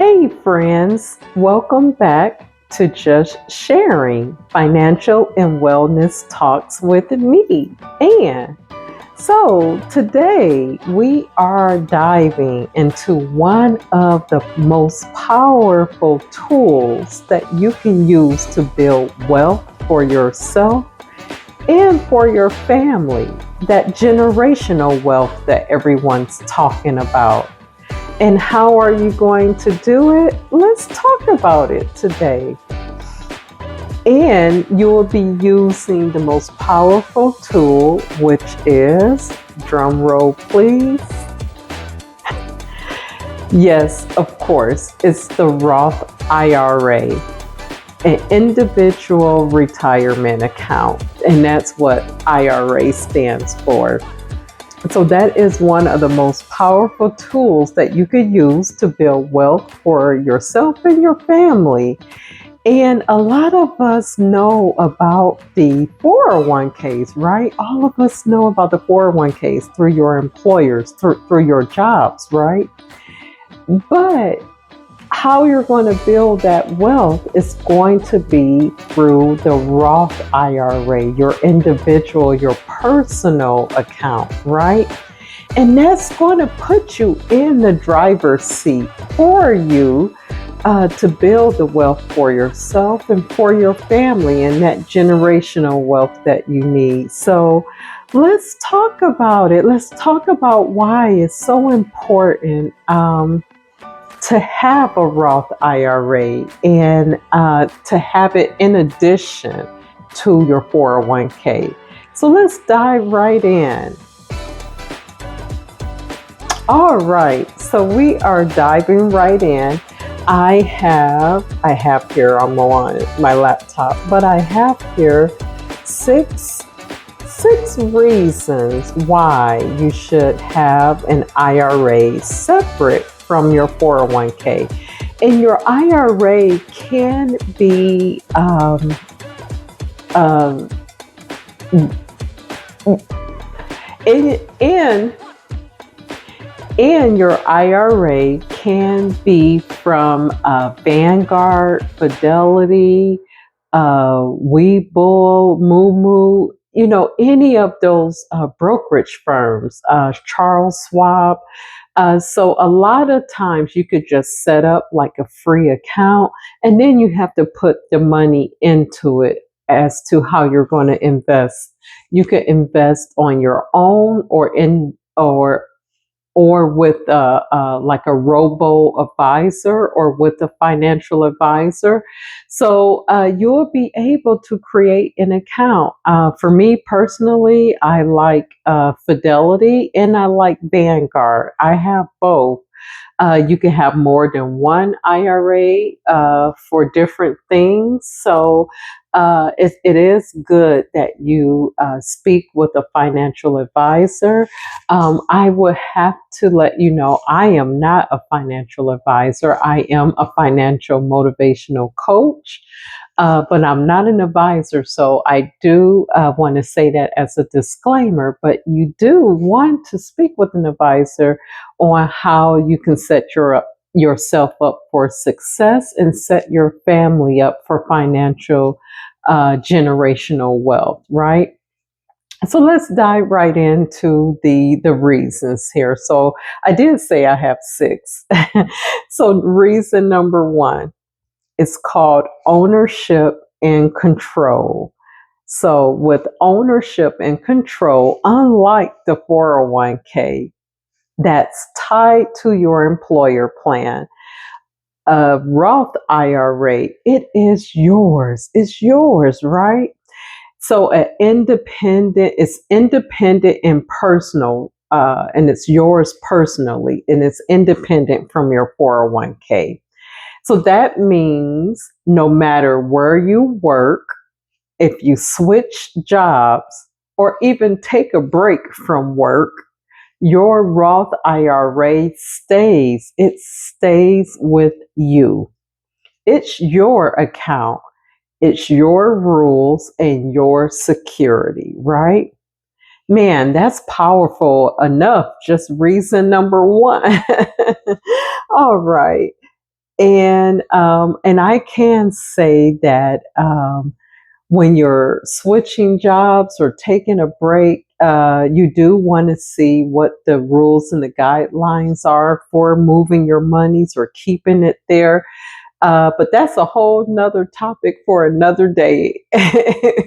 Hey, friends, welcome back to Just Sharing Financial and Wellness Talks with me, Ann. So, today we are diving into one of the most powerful tools that you can use to build wealth for yourself and for your family, that generational wealth that everyone's talking about. And how are you going to do it? Let's talk about it today. And you will be using the most powerful tool, which is, drum roll please. Yes, of course, it's the Roth IRA, an individual retirement account. And that's what IRA stands for. So that is one of the most powerful tools that you could use to build wealth for yourself and your family. And a lot of us know about the 401ks, right? All of us know about the 401ks through your employers, through your jobs, right? But how you're going to build that wealth is going to be through the Roth IRA, your individual, your personal account, right? And that's going to put you in the driver's seat for you to build the wealth for yourself and for your family and that generational wealth that you need. So let's talk about it. Let's talk about why it's so important to have a Roth IRA and to have it in addition to your 401k. So let's dive right in. All right, so we are diving right in. I have here on my laptop, but I have here six reasons why you should have an IRA separate from your 401k. And your IRA can be and your IRA can be from Vanguard, Fidelity, Webull, Moo, any of those brokerage firms, Charles Schwab. So a lot of times you could just set up like a free account, and then you have to put the money into it as to how you're going to invest. You could invest on your own or with like a robo advisor or with a financial advisor. So you'll be able to create an account. For me personally, I like Fidelity and I like Vanguard. I have both. You can have more than one IRA for different things. So it is good that you speak with a financial advisor. I would have to let you know I am not a financial advisor. I am a financial motivational coach. But I'm not an advisor, so I do want to say that as a disclaimer. But you do want to speak with an advisor on how you can set yourself up for success and set your family up for financial generational wealth, right? So let's dive right into the reasons here. So I did say I have six. So reason number one, it's called ownership and control. So with ownership and control, unlike the 401k that's tied to your employer plan, a Roth IRA, it is yours. It's yours, right? So it's independent and personal, and it's yours personally, and it's independent from your 401k. So that means no matter where you work, if you switch jobs or even take a break from work, your Roth IRA stays. It stays with you. It's your account. It's your rules and your security, right? Man, that's powerful enough. Just reason number one. All right. And I can say that when you're switching jobs or taking a break, you do want to see what the rules and the guidelines are for moving your monies or keeping it there. But that's a whole nother topic for another day.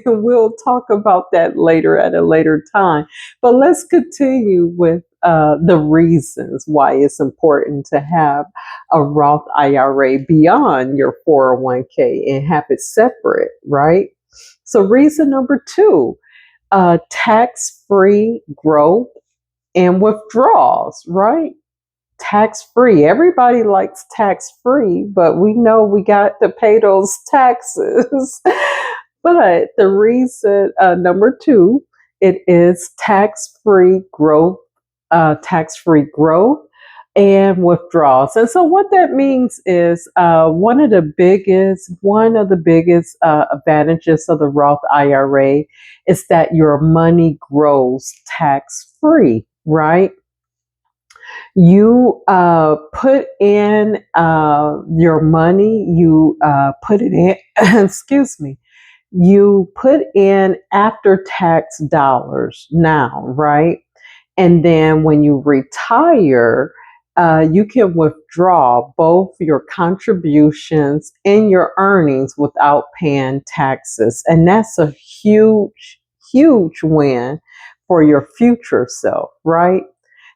We'll talk about that later at a later time. But let's continue with the reasons why it's important to have a Roth IRA beyond your 401k and have it separate, right? So, reason number two, tax free growth and withdrawals, right? Tax free. Everybody likes tax free, but we know we got to pay those taxes. But the reason, number two, it is tax free growth and withdrawals. And so what that means is one of the biggest advantages of the Roth IRA is that your money grows tax free, right? You put in your money, you put it in, excuse me, you put in after tax dollars now, right? And then when you retire, you can withdraw both your contributions and your earnings without paying taxes. And that's a huge, huge win for your future self, right?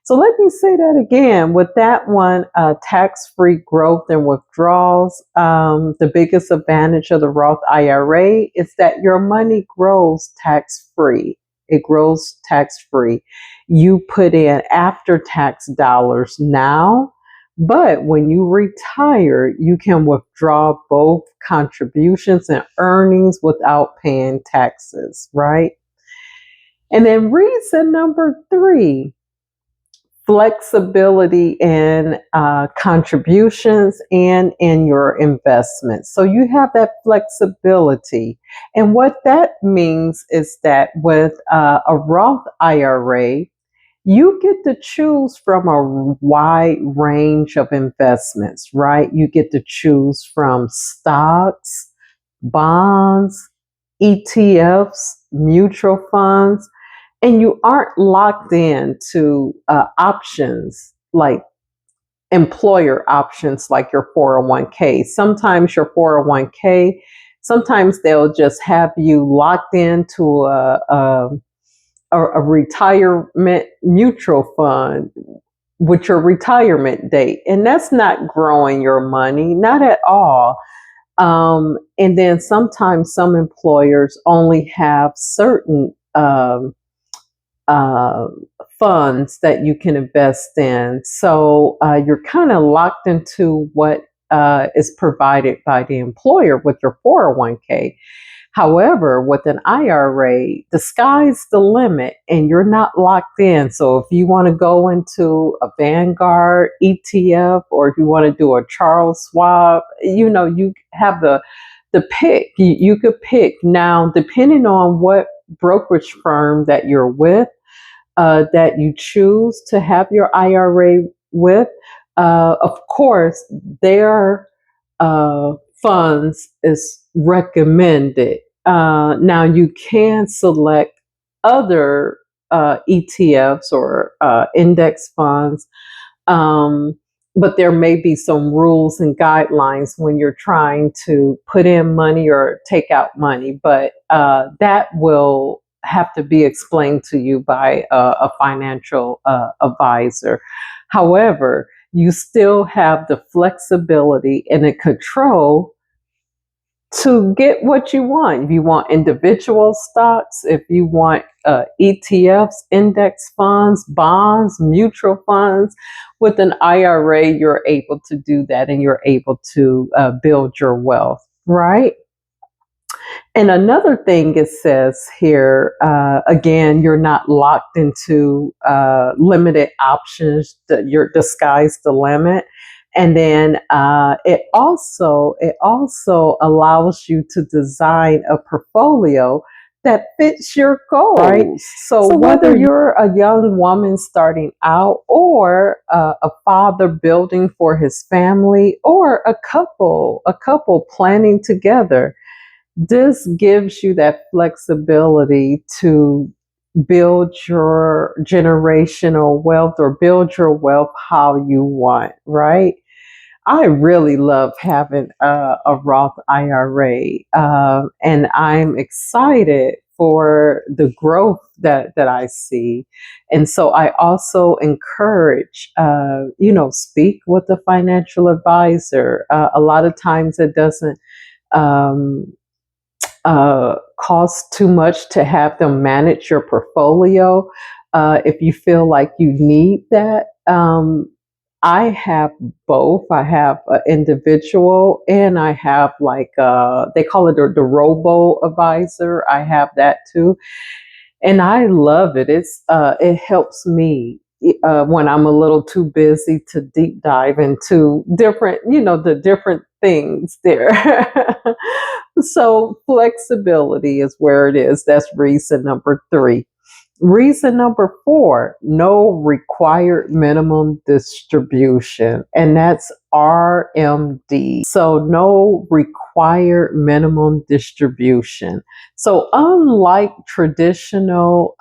So let me say that again. With that one, tax-free growth and withdrawals, the biggest advantage of the Roth IRA is that your money grows tax-free. It grows tax-free. You put in after-tax dollars now, but when you retire, you can withdraw both contributions and earnings without paying taxes, right? And then reason number three, flexibility in contributions and in your investments. So you have that flexibility. And what that means is that with a Roth IRA, you get to choose from a wide range of investments, right? You get to choose from stocks, bonds, ETFs, mutual funds, and you aren't locked in to options like employer options like your 401k. Sometimes your 401k, sometimes they'll just have you locked into a retirement mutual fund with your retirement date. And that's not growing your money, not at all. And then sometimes some employers only have certain uh, funds that you can invest in. So you're kind of locked into what is provided by the employer with your 401k. However, with an IRA, the sky's the limit and you're not locked in. So if you want to go into a Vanguard ETF or if you want to do a Charles Schwab, you have the pick. You could pick. Now, depending on what brokerage firm that you're with, that you choose to have your IRA with, of course, their funds is recommended. Now, you can select other ETFs or index funds, but there may be some rules and guidelines when you're trying to put in money or take out money, but that will have to be explained to you by a financial advisor. However, you still have the flexibility and the control to get what you want. If you want individual stocks, if you want ETFs, index funds, bonds, mutual funds, with an IRA, you're able to do that and you're able to build your wealth, right? And another thing it says here, again, you're not locked into limited options. The sky's the limit. And then it also allows you to design a portfolio that fits your goals. Right? So whether you're a young woman starting out, or a father building for his family, or a couple planning together, this gives you that flexibility to build your generational wealth, or build your wealth how you want, right? I really love having a Roth IRA, and I'm excited for the growth that I see. And so I also encourage, speak with a financial advisor. A lot of times it doesn't um, cost too much to have them manage your portfolio. If you feel like you need that, I have both. I have an individual, and I have like they call it the robo advisor. I have that too, and I love it. It helps me when I'm a little too busy to deep dive into different, the different things there. So flexibility is where it is. That's reason number 3. Reason number 4, no required minimum distribution, and that's RMD. So no required minimum distribution. So unlike traditional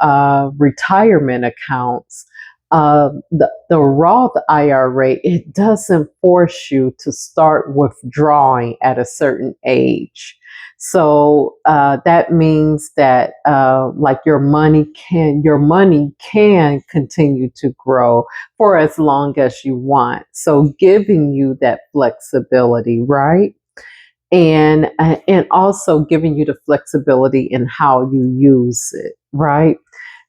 retirement accounts, the Roth IRA, it doesn't force you to start withdrawing at a certain age. So that means that like your money can continue to grow for as long as you want. So giving you that flexibility, right? And also giving you the flexibility in how you use it, right?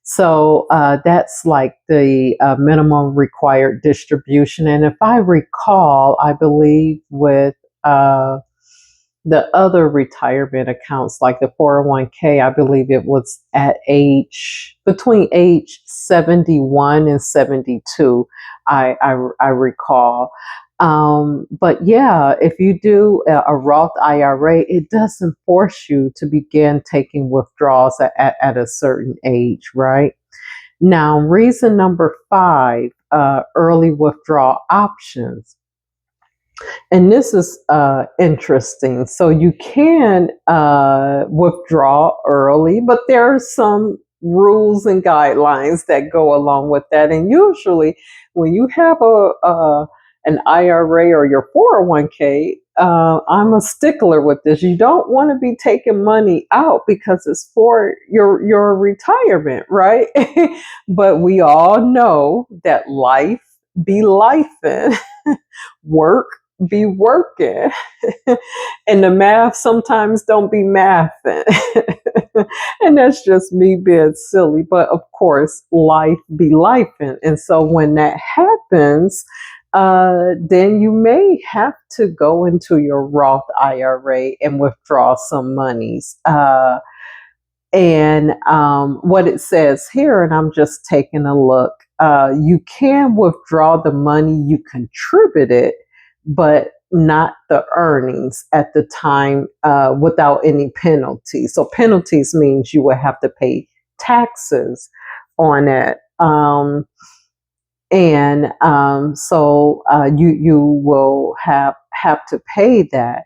So that's like the minimum required distribution. And if I recall, I believe with the other retirement accounts, like the 401k, I believe it was at between age 71 and 72, I recall. But yeah, if you do a Roth IRA, it doesn't force you to begin taking withdrawals at a certain age, right? Now, reason number 5, early withdrawal options. And this is interesting. So you can withdraw early, but there are some rules and guidelines that go along with that. And usually, when you have an IRA or your 401k, I'm a stickler with this. You don't want to be taking money out because it's for your retirement, right? But we all know that life be lifing, work be working, and the math sometimes don't be mathing. And that's just me being silly, but of course life be lifing. And so when that happens, then you may have to go into your Roth IRA and withdraw some monies. And what it says here, and I'm just taking a look, you can withdraw the money you contributed, but not the earnings at the time without any penalties. So penalties means you will have to pay taxes on it. So you will have to pay that.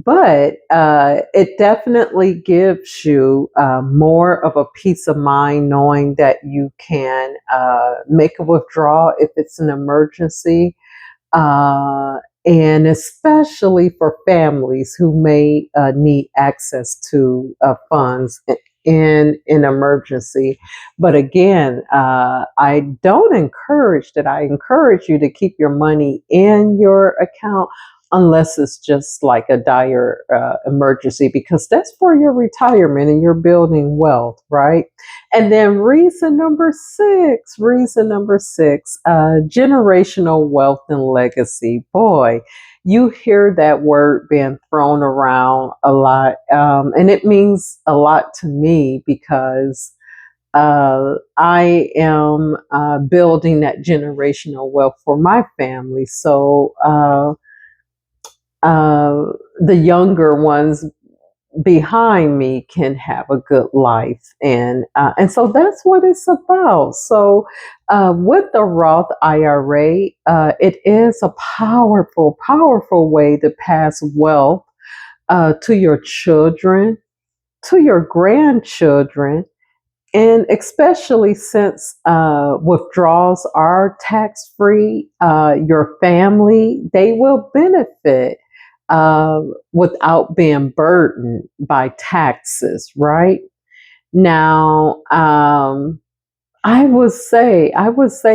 But it definitely gives you more of a peace of mind knowing that you can make a withdrawal if it's an emergency. And especially for families who may need access to funds in an emergency. But again, I don't encourage that. I encourage you to keep your money in your account unless it's just like a dire emergency, because that's for your retirement and you're building wealth, right? And then reason number 6, generational wealth and legacy. Boy, you hear that word being thrown around a lot, and it means a lot to me because I am building that generational wealth for my family. So the younger ones behind me can have a good life. And so that's what it's about. So with the Roth IRA, it is a powerful, powerful way to pass wealth to your children, to your grandchildren, and especially since withdrawals are tax free, your family, they will benefit without being burdened by taxes, right? Now, I would say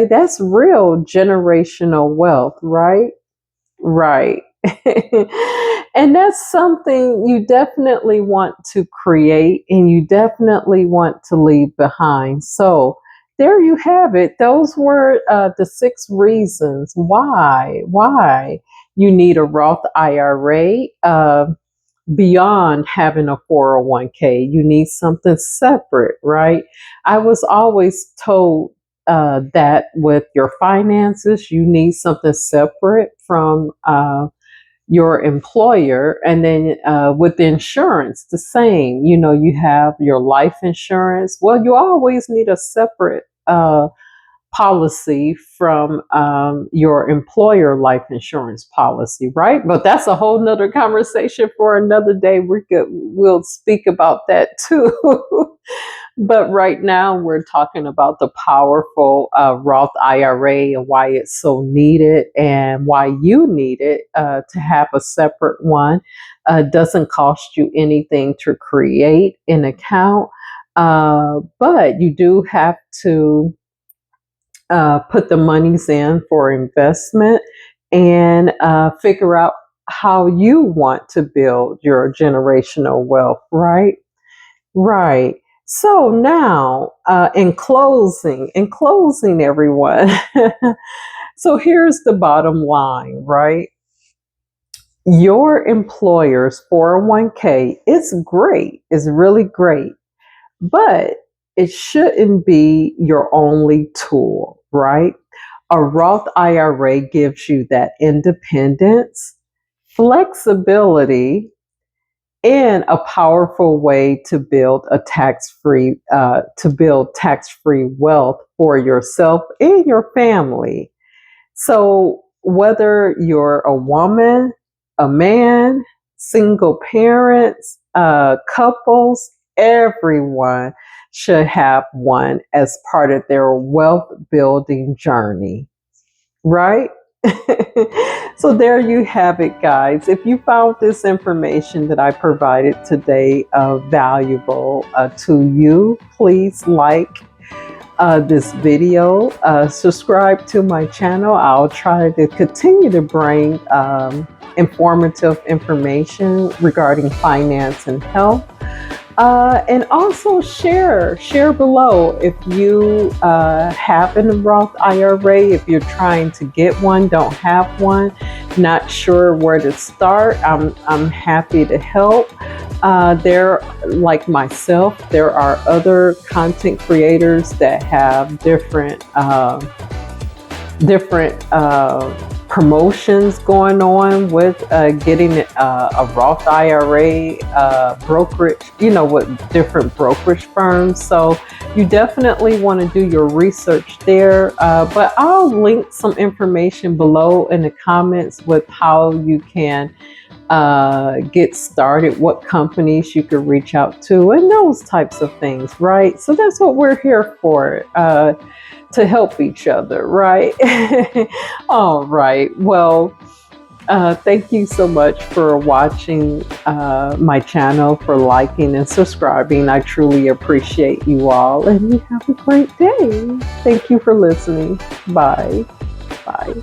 that's real generational wealth, right? Right. And that's something you definitely want to create and you definitely want to leave behind. So there you have it. Those were the 6 reasons why you need a Roth IRA. Beyond having a 401k, you need something separate, right? I was always told that with your finances, you need something separate from your employer. And then with insurance, the same. You know, you have your life insurance. Well, you always need a separate policy from your employer life insurance policy, right? But that's a whole nother conversation for another day. We'll speak about that too. But right now we're talking about the powerful Roth IRA and why it's so needed and why you need it to have a separate one. Doesn't cost you anything to create an account, but you do have to put the monies in for investment and figure out how you want to build your generational wealth, right? Right. So now, in closing, everyone. So here's the bottom line, right? Your employer's 401k is great, is really great, but it shouldn't be your only tool, right? A Roth IRA gives you that independence, flexibility, and a powerful way to build tax-free wealth for yourself and your family. So whether you're a woman, a man, single parents, couples, everyone should have one as part of their wealth building journey, right? So there you have it, guys. If you found this information that I provided today valuable to you, please like this video, subscribe to my channel. I'll try to continue to bring informative information regarding finance and health. And also share below if you have a Roth IRA, if you're trying to get one, don't have one, not sure where to start. I'm happy to help. There, like myself, there are other content creators that have different promotions going on with getting a Roth IRA brokerage, with different brokerage firms. So you definitely want to do your research there. But I'll link some information below in the comments with how you can get started, what companies you could reach out to, and those types of things, right? So that's what we're here for. To help each other, right? All right. Well, thank you so much for watching my channel, for liking and subscribing. I truly appreciate you all, and you have a great day. Thank you for listening. Bye. Bye.